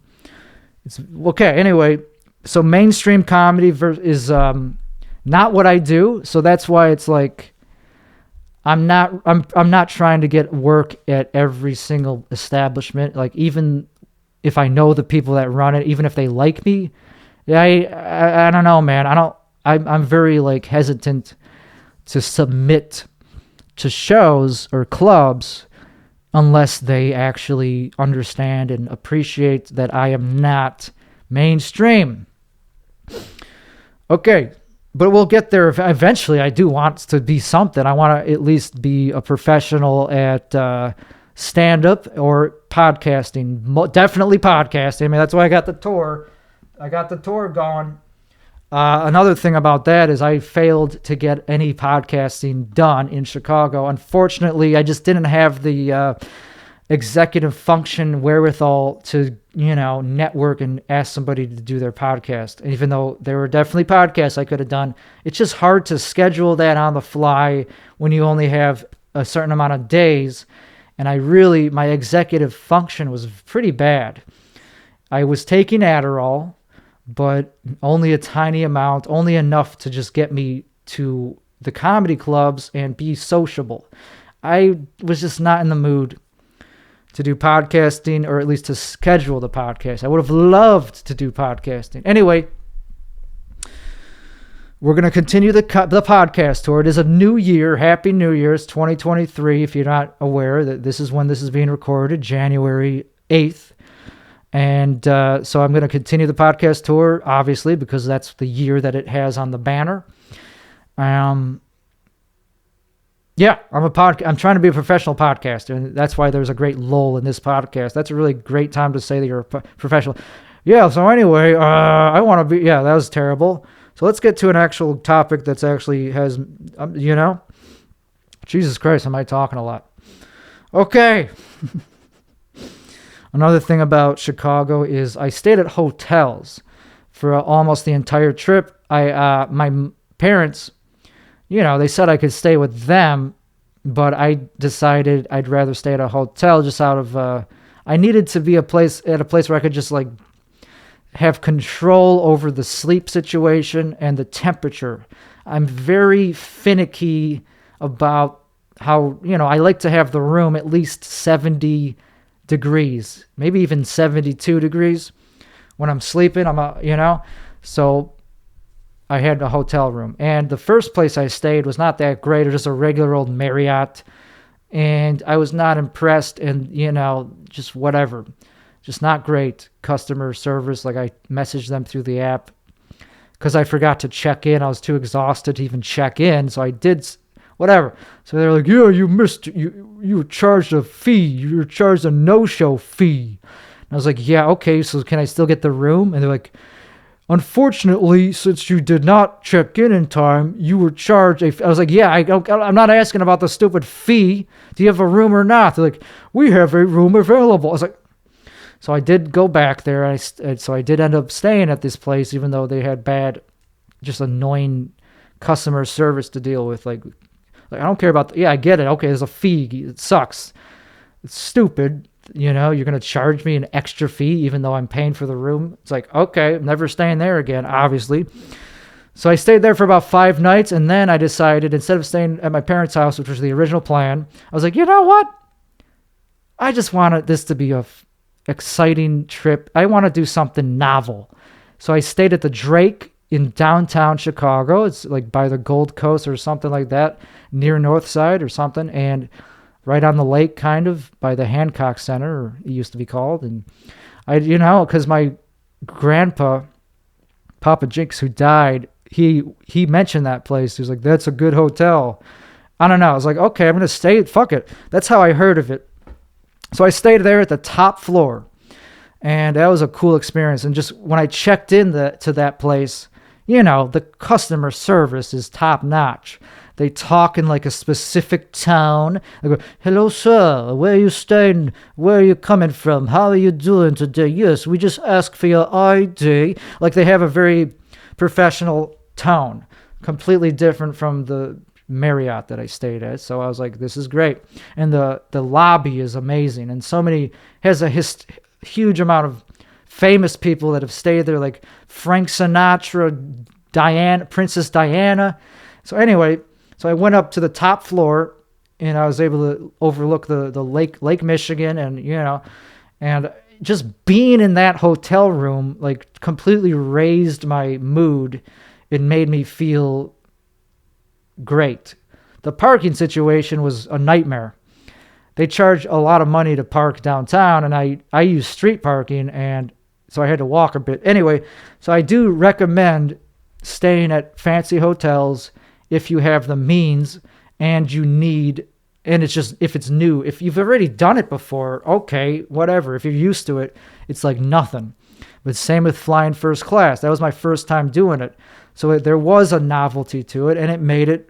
It's okay. Anyway, so mainstream comedy is not what I do. So that's why it's like, I'm not trying to get work at every single establishment. Like, even if I know the people that run it, even if they like me, I don't know, man. I'm very like hesitant to submit to shows or clubs unless they actually understand and appreciate that I am not mainstream. Okay. But we'll get there eventually. I do want to be something. I want to at least be a professional at stand-up or podcasting. Definitely podcasting. I mean, that's why I got the tour. I got the tour going. Another thing about that is I failed to get any podcasting done in Chicago. Unfortunately, I just didn't have the executive function wherewithal to, network and ask somebody to do their podcast. And even though there were definitely podcasts I could have done, it's just hard to schedule that on the fly when you only have a certain amount of days. And my executive function was pretty bad. I was taking Adderall, but only a tiny amount, only enough to just get me to the comedy clubs and be sociable. I was just not in the mood to do podcasting, or at least to schedule the podcast. I would have loved to do podcasting. Anyway, we're going to continue the podcast tour. It is a new year. Happy New Year's 2023. If you're not aware that this is when this is being recorded, January 8th. And so I'm going to continue the podcast tour, obviously, because that's the year that it has on the banner. I'm trying to be a professional podcaster, and that's why there's a great lull in this podcast. That's a really great time to say that you're a professional. Yeah, so anyway, I want to be... Yeah, that was terrible. So let's get to an actual topic that's actually has... Jesus Christ, am I talking a lot? Okay. Another thing about Chicago is I stayed at hotels for almost the entire trip. My parents, they said I could stay with them, but I decided I'd rather stay at a hotel just out of, I needed to be at a place where I could just have control over the sleep situation and the temperature. I'm very finicky about how, I like to have the room at least 70 degrees, maybe even 72 degrees when I'm sleeping. So I had a hotel room, and the first place I stayed was not that great. It was just a regular old Marriott, and I was not impressed, and just whatever, just not great customer service. I messaged them through the app because I forgot to check in. I was too exhausted to even check in, so I did whatever. So they're like, yeah, you missed, you were charged a fee. You were charged a no-show fee. And I was like, yeah, okay, so can I still get the room? And they're like, unfortunately, since you did not check in time, you were charged I was like, yeah, I'm not asking about the stupid fee. Do you have a room or not? They're like, we have a room available. I was like, so I did go back there. So I did end up staying at this place, even though they had bad, just annoying customer service to deal with. I don't care about... I get it. Okay, there's a fee. It sucks. It's stupid. You're going to charge me an extra fee even though I'm paying for the room. It's like, okay, I'm never staying there again, obviously. So I stayed there for about 5 nights, and then I decided, instead of staying at my parents' house, which was the original plan, I was like, you know what? I just wanted this to be a exciting trip. I want to do something novel. So I stayed at the Drake in downtown Chicago. It's by the Gold Coast or something like that, near North Side or something, and right on the lake, kind of by the Hancock Center, or it used to be called. And I, because my grandpa, Papa Jinx, who died, he mentioned that place. He was like, that's a good hotel. I don't know. I was like, okay, I'm going to stay. Fuck it. That's how I heard of it. So I stayed there at the top floor, and that was a cool experience. And just when I checked in to that place, the customer service is top notch. They talk in a specific tone. They go, hello, sir. Where are you staying? Where are you coming from? How are you doing today? Yes, we just asked for your ID. They have a very professional tone, completely different from the Marriott that I stayed at. So I was like, this is great. And the lobby is amazing. And has a huge amount of famous people that have stayed there, like Frank Sinatra, Princess Diana. So anyway, so I went up to the top floor, and I was able to overlook the Lake Michigan, and and just being in that hotel room completely raised my mood. It made me feel great. The parking situation was a nightmare. They charge a lot of money to park downtown, and I use street parking, and so I had to walk a bit. Anyway, so I do recommend staying at fancy hotels if you have the means and it's just, if it's new. If you've already done it before, okay, whatever. If you're used to it, it's like nothing. But same with flying first class. That was my first time doing it. So there was a novelty to it, and it made it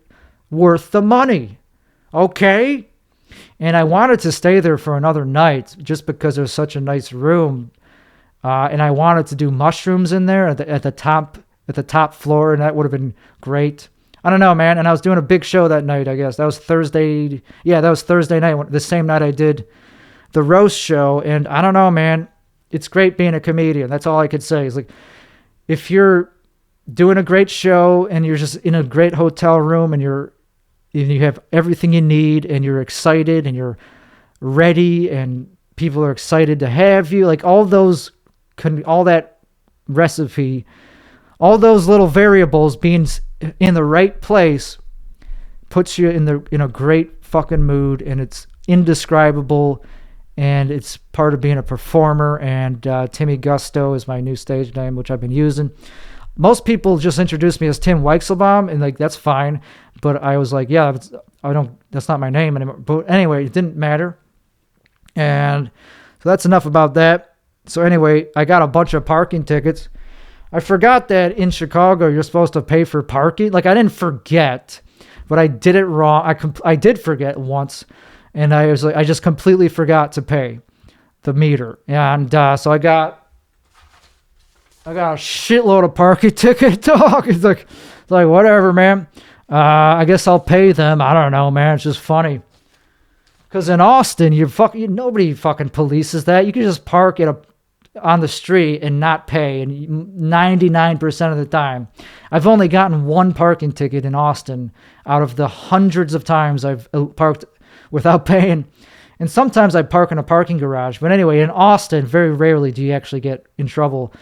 worth the money. Okay? And I wanted to stay there for another night just because it was such a nice room. And I wanted to do mushrooms in there at the top floor, and that would have been great. I don't know, man. And I was doing a big show that night, I guess. That was Thursday. Yeah, that was Thursday night, the same night I did the roast show. And I don't know, man. It's great being a comedian. That's all I could say. It's like, if you're doing a great show and you're just in a great hotel room and you have everything you need and you're excited and you're ready and people are excited to have you, like all that recipe, all those little variables being in the right place puts you in a great fucking mood, and it's indescribable, and it's part of being a performer. And Timmy Gusto is my new stage name, which I've been using. Most people just introduce me as Tim Weichselbaum, and like that's fine, but I was like, yeah, that's not my name anymore. But anyway, it didn't matter. And so that's enough about that. So anyway, I got a bunch of parking tickets. I forgot that in Chicago you're supposed to pay for parking. Like, I didn't forget, but I did it wrong. I did forget once, and I was like, I just completely forgot to pay the meter. And so I got a shitload of parking ticket talk. It's like whatever, man. I guess I'll pay them. I don't know, man. It's just funny. Because in Austin, nobody fucking polices that. You can just park on the street and not pay, and 99% of the time. I've only gotten one parking ticket in Austin out of the hundreds of times I've parked without paying. And sometimes I park in a parking garage. But anyway, in Austin, very rarely do you actually get in trouble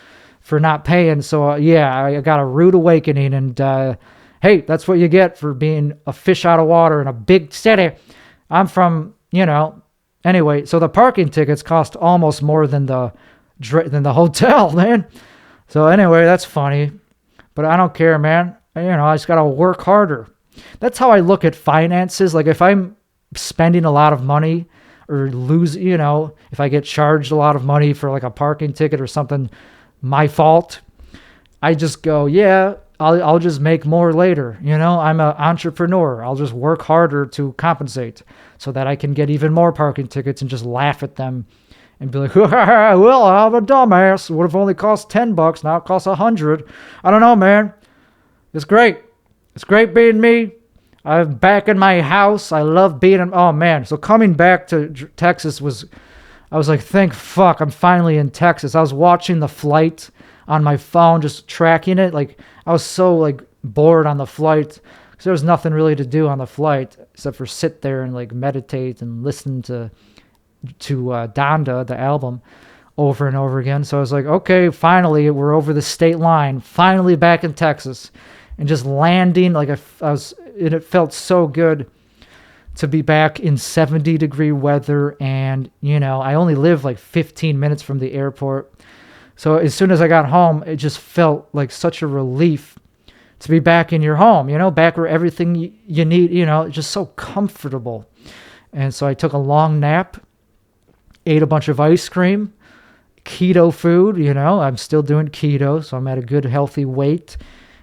for not paying. So I got a rude awakening, and hey, that's what you get for being a fish out of water in a big city. I'm from, anyway, so the parking tickets cost almost more than the hotel, man. So anyway, that's funny, but I don't care, man. I just gotta work harder. That's how I look at finances. Like, if I'm spending a lot of money or if I get charged a lot of money for like a parking ticket or something, my fault, I just go, yeah, I'll just make more later. I'm an entrepreneur. I'll just work harder to compensate so that I can get even more parking tickets and just laugh at them and be like, well, I'm a dumbass. It would have only cost $10. Now it costs $100. I don't know, man. It's great. It's great being me. I'm back in my house. I love being oh, man. So coming back to Texas I was like, thank fuck, I'm finally in Texas. I was watching the flight on my phone, just tracking it. Like, I was so like bored on the flight because there was nothing really to do on the flight except for sit there and like meditate and listen to Donda, the album, over and over again. So I was like, okay, finally, we're over the state line, finally back in Texas, and just landing. Like, it felt so good to be back in 70-degree weather, and I only live like 15 minutes from the airport. So as soon as I got home, it just felt like such a relief to be back in your home, back where everything you need, just so comfortable. And so I took a long nap, ate a bunch of ice cream, keto food, I'm still doing keto, so I'm at a good healthy weight.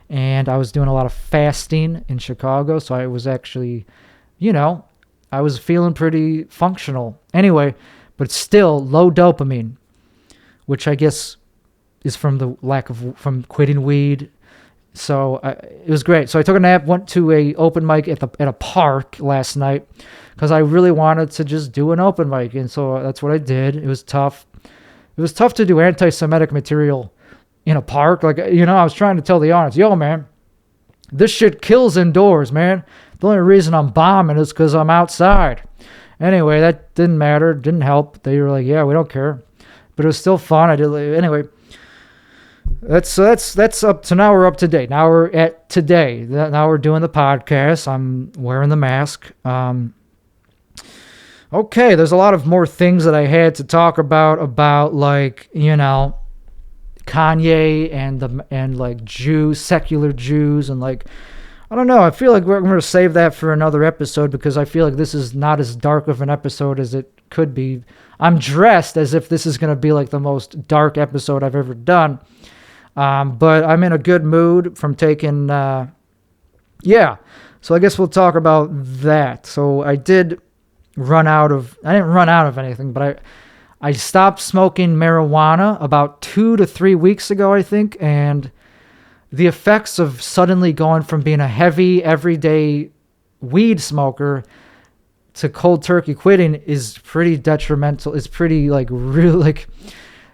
And I was doing a lot of fasting in Chicago, so I was actually, I was feeling pretty functional. Anyway, but still low dopamine, which I guess is from from quitting weed. So it was great. So I took a nap, went to a open mic at a park last night because I really wanted to just do an open mic. And so that's what I did. It was tough. It was tough to do anti-Semitic material in a park. Like, I was trying to tell the audience, yo, man, this shit kills indoors, man. The only reason I'm bombing is because I'm outside. Anyway, that didn't matter. Didn't help. They were like, yeah, we don't care. But it was still fun. Anyway. That's up to now. We're up to date. Now we're at today. Now we're doing the podcast. I'm wearing the mask. Okay, there's a lot of more things that I had to talk about like, Kanye and like Jews, secular Jews, and like I don't know. I feel like we're going to save that for another episode because I feel like this is not as dark of an episode as it could be. I'm dressed as if this is going to be like the most dark episode I've ever done. But I'm in a good mood from taking, yeah. So I guess we'll talk about that. So I didn't run out of anything, but I stopped smoking marijuana about 2 to 3 weeks ago, I think, and the effects of suddenly going from being a heavy, everyday weed smoker to cold turkey quitting is pretty detrimental. It's pretty,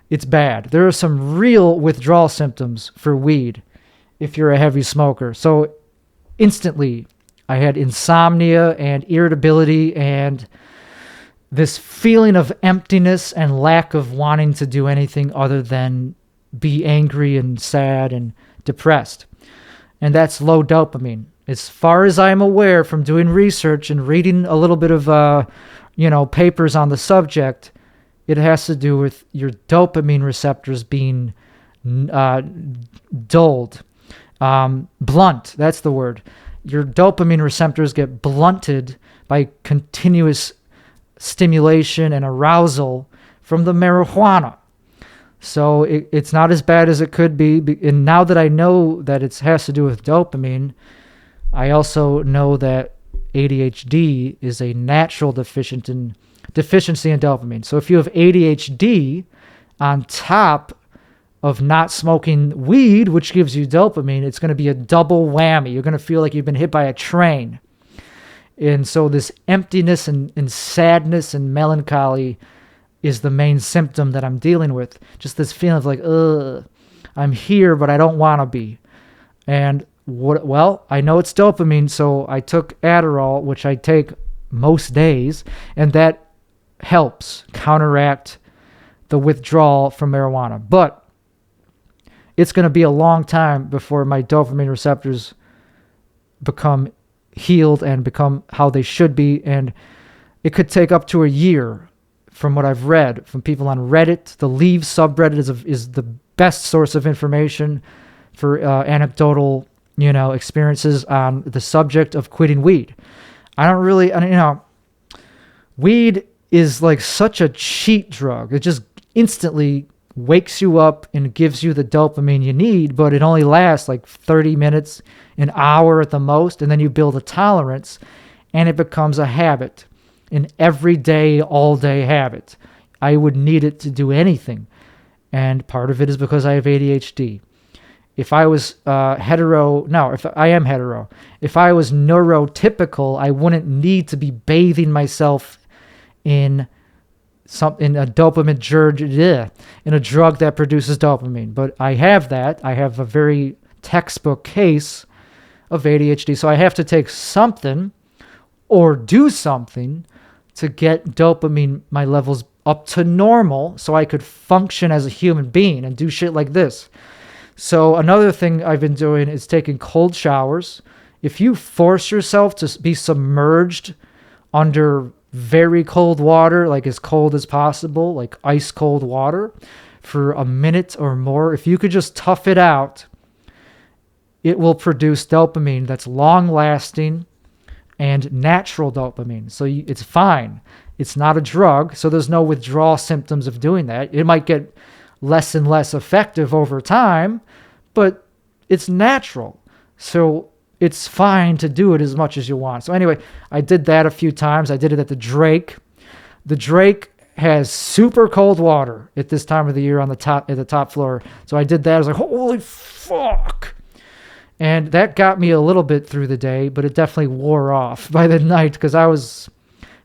it's bad. There are some real withdrawal symptoms for weed if you're a heavy smoker. So instantly, I had insomnia and irritability and this feeling of emptiness and lack of wanting to do anything other than be angry and sad and depressed. And that's low dopamine. As far as I'm aware from doing research and reading a little bit of, papers on the subject, it has to do with your dopamine receptors being dulled. Blunt, that's the word. Your dopamine receptors get blunted by continuous stimulation and arousal from the marijuana. So it's not as bad as it could be. And now that I know that it has to do with dopamine, I also know that ADHD is a natural deficiency in dopamine. So if you have ADHD on top of not smoking weed, which gives you dopamine, it's going to be a double whammy. You're going to feel like you've been hit by a train. And so this emptiness and sadness and melancholy is the main symptom that I'm dealing with. Just this feeling of like, I'm here, but I don't want to be. And I know it's dopamine, so I took Adderall, which I take most days, and that helps counteract the withdrawal from marijuana. But it's going to be a long time before my dopamine receptors become healed and become how they should be. And it could take up to a year from what I've read from people on Reddit. The Leave subreddit is the best source of information for anecdotal, experiences on the subject of quitting weed. Weed is like such a cheat drug. It just instantly wakes you up and gives you the dopamine you need, but it only lasts like 30 minutes, an hour at the most, and then you build a tolerance, and it becomes a habit, an everyday, all-day habit. I would need it to do anything, and part of it is because I have ADHD. If I was if I am hetero, if I was neurotypical, I wouldn't need to be bathing myself in a dopamine in a drug that produces dopamine. But I have that. I have a very textbook case of ADHD, so I have to take something or do something to get dopamine, my levels up to normal, so I could function as a human being and do shit like this. So another thing I've been doing is taking cold showers. If you force yourself to be submerged under very cold water, like as cold as possible, like ice cold water, for a minute or more, if you could just tough it out, it will produce dopamine that's long-lasting and natural dopamine. So it's fine. It's not a drug, so there's no withdrawal symptoms of doing that. It might get less and less effective over time, but it's natural. So it's fine to do it as much as you want. So anyway, I did that a few times. I did it at the Drake. The Drake has super cold water at this time of the year at the top floor. So I did that. I was like, holy fuck. And that got me a little bit through the day, but it definitely wore off by the night because I was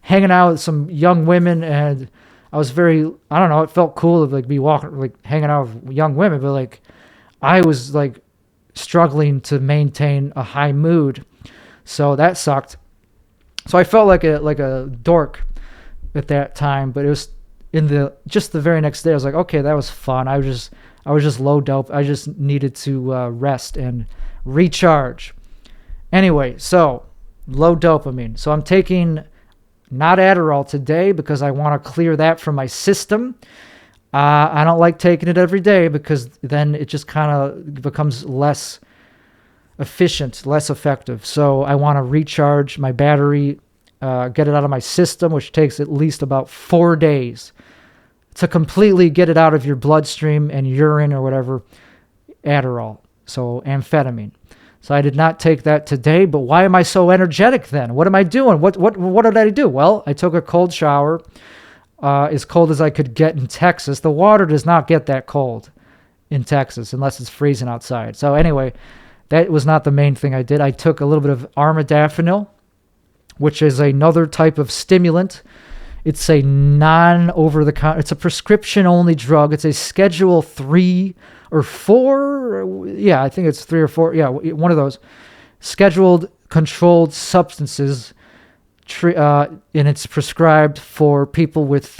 hanging out with some young women, and I was it felt cool to be walking, hanging out with young women, but I was struggling to maintain a high mood. So that sucked. So I felt like a dork at that time, but it was the very next day I was like, okay, that was fun. I was just low dope. I just needed to rest and recharge. Anyway, so low dopamine. So I'm taking not Adderall today because I want to clear that from my system. I don't like taking it every day because then it just kind of becomes less efficient, less effective. So I want to recharge my battery, get it out of my system, which takes at least about 4 days to completely get it out of your bloodstream and urine or whatever. Adderall, so amphetamine. So I did not take that today, but why am I so energetic then? What am I doing? What did I do? Well, I took a cold shower, as cold as I could get in Texas. The water does not get that cold in Texas unless it's freezing outside. So anyway, that was not the main thing I did. I took a little bit of armodafinil, which is another type of stimulant. It's a non-over-the-counter, it's a prescription-only drug. It's a Schedule 3 or 4, yeah, I think it's 3 or 4, yeah, one of those scheduled controlled substances, and it's prescribed for people with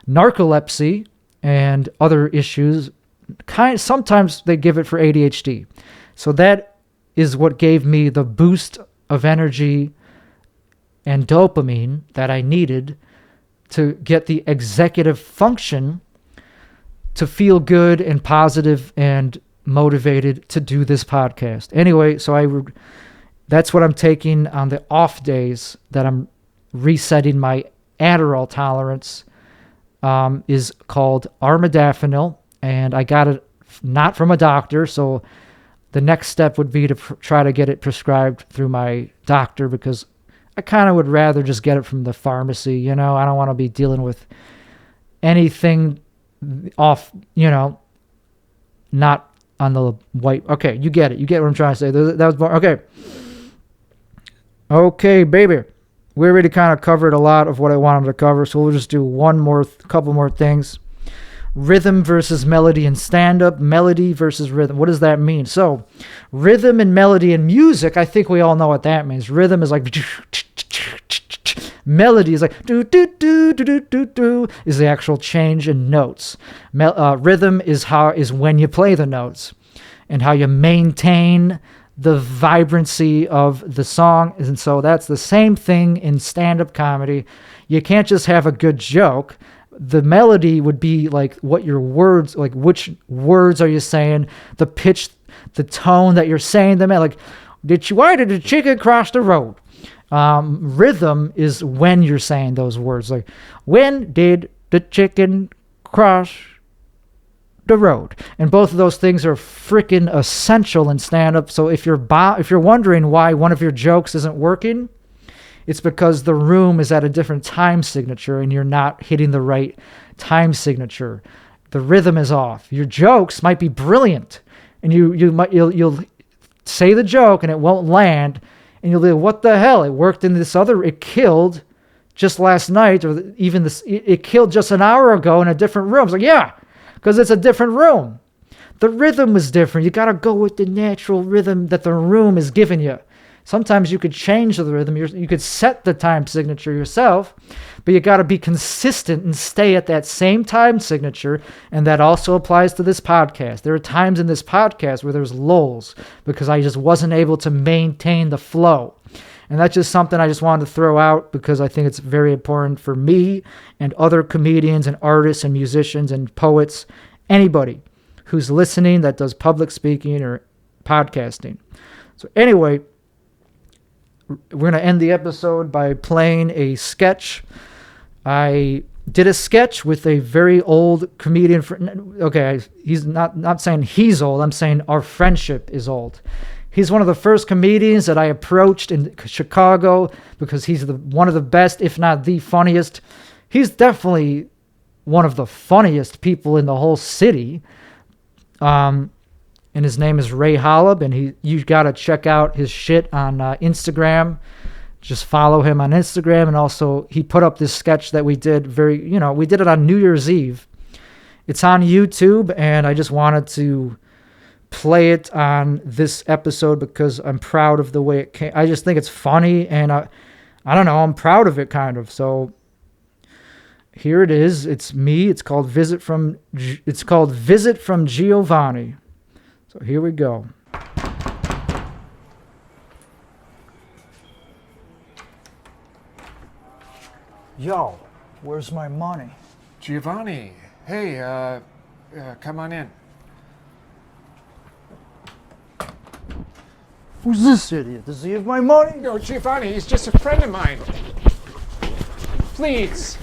narcolepsy and other issues. Sometimes they give it for ADHD. So that is what gave me the boost of energy and dopamine that I needed to get the executive function to feel good and positive and motivated to do this podcast. Anyway, so that's what I'm taking on the off days that I'm resetting my Adderall tolerance, is called armodafinil, and I got it not from a doctor, so the next step would be to try to get it prescribed through my doctor, because I kind of would rather just get it from the pharmacy, you know? I don't want to be dealing with anything off, you know, not on the white. Okay, you get it. You get what I'm trying to say. That was more. Okay. Okay, baby. We already kind of covered a lot of what I wanted to cover, so we'll just do couple more things. Rhythm versus melody in stand-up. Melody versus rhythm. What does that mean? So, rhythm and melody in music, I think we all know what that means. Rhythm is like... Melody is like do do do do do do do is the actual change in notes. Rhythm is when you play the notes and how you maintain the vibrancy of the song. And so that's the same thing in stand-up comedy. You can't just have a good joke. The melody would be like what your words, like which words are you saying, the pitch, the tone that you're saying them at. Like, why did the chicken cross the road? Rhythm is when you're saying those words, like, when did the chicken cross the road? And both of those things are freaking essential in stand-up. So if you're wondering why one of your jokes isn't working, it's because the room is at a different time signature and you're not hitting the right time signature. The rhythm is off. Your jokes might be brilliant, and you'll say the joke and it won't land. And you'll be like, what the hell? It worked in this other, it killed just last night, or even this, it killed just an hour ago in a different room. It's like, yeah, because it's a different room. The rhythm was different. You got to go with the natural rhythm that the room is giving you. Sometimes you could change the rhythm. You could set the time signature yourself, but you got to be consistent and stay at that same time signature. And that also applies to this podcast. There are times in this podcast where there's lulls because I just wasn't able to maintain the flow. And that's just something I just wanted to throw out because I think it's very important for me and other comedians and artists and musicians and poets, anybody who's listening that does public speaking or podcasting. So anyway, we're going to end the episode by playing a sketch. I did a sketch with a very old comedian. Okay, he's not saying he's old. I'm saying our friendship is old. He's one of the first comedians that I approached in Chicago because he's one of the best, if not the funniest. He's definitely one of the funniest people in the whole city. And his name is Ray Holleb, and you got to check out his shit on Instagram. Just follow him on Instagram, and also he put up this sketch that we did we did it on New Year's Eve. It's on YouTube, and I just wanted to play it on this episode because I'm proud of the way it came. I just think it's funny, and I don't know, I'm proud of it kind of. So here it is. It's me. It's called Visit from Giovanni. So here we go. Yo, where's my money?
Giovanni, hey, come on in.
Who's this idiot? Does he have my money?
No, Giovanni, he's just a friend of mine. Please.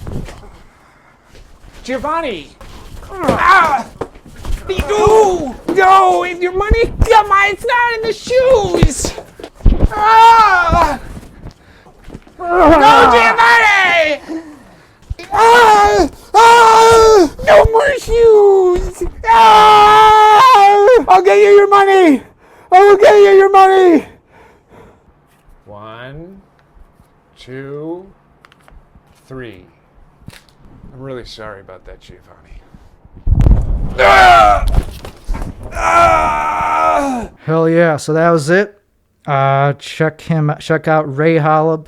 Giovanni. Ah! No, if your money, come on, it's not in the shoes. Ah! No, Giovanni! Ah! Ah! No more shoes! Ah! I'll get you your money! I will get you your money! 1, 2, 3. I'm really sorry about that, Giovanni. Ah! Ah!
Hell yeah! So that was it. Check out Ray Holleb.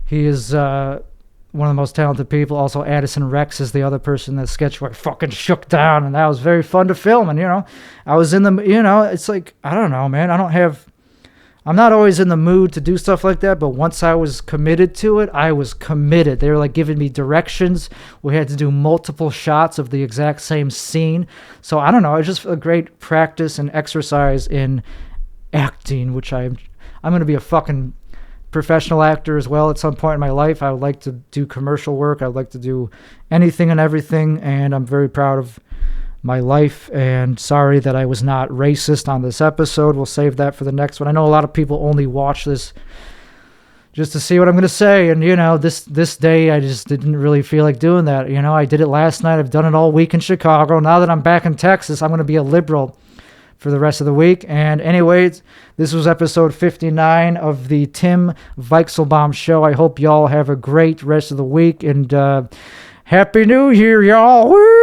He is one of the most talented people. Also, Addison Rex is the other person in that sketch where I fucking shook down, and that was very fun to film. And, I was in the, it's like, I don't know, man. I'm not always in the mood to do stuff like that, but once I was committed to it, I was committed. They were like giving me directions. We had to do multiple shots of the exact same scene. So I don't know. It's just a great practice and exercise in acting, which I'm going to be a fucking professional actor as well at some point in my life. I would like to do commercial work. I would like to do anything and everything, and I'm very proud of my life, and sorry that I was not racist on this episode. We'll save that for the next one. I know a lot of people only watch this just to see what I'm going to say, and this day I just didn't really feel like doing that. I did it last night. I've done it all week in Chicago. Now that I'm back in Texas, I'm going to be a liberal for the rest of the week. And anyways, this was episode 59 of the Tim Weichselbaum Show. I hope y'all have a great rest of the week, and Happy New Year, y'all. Woo!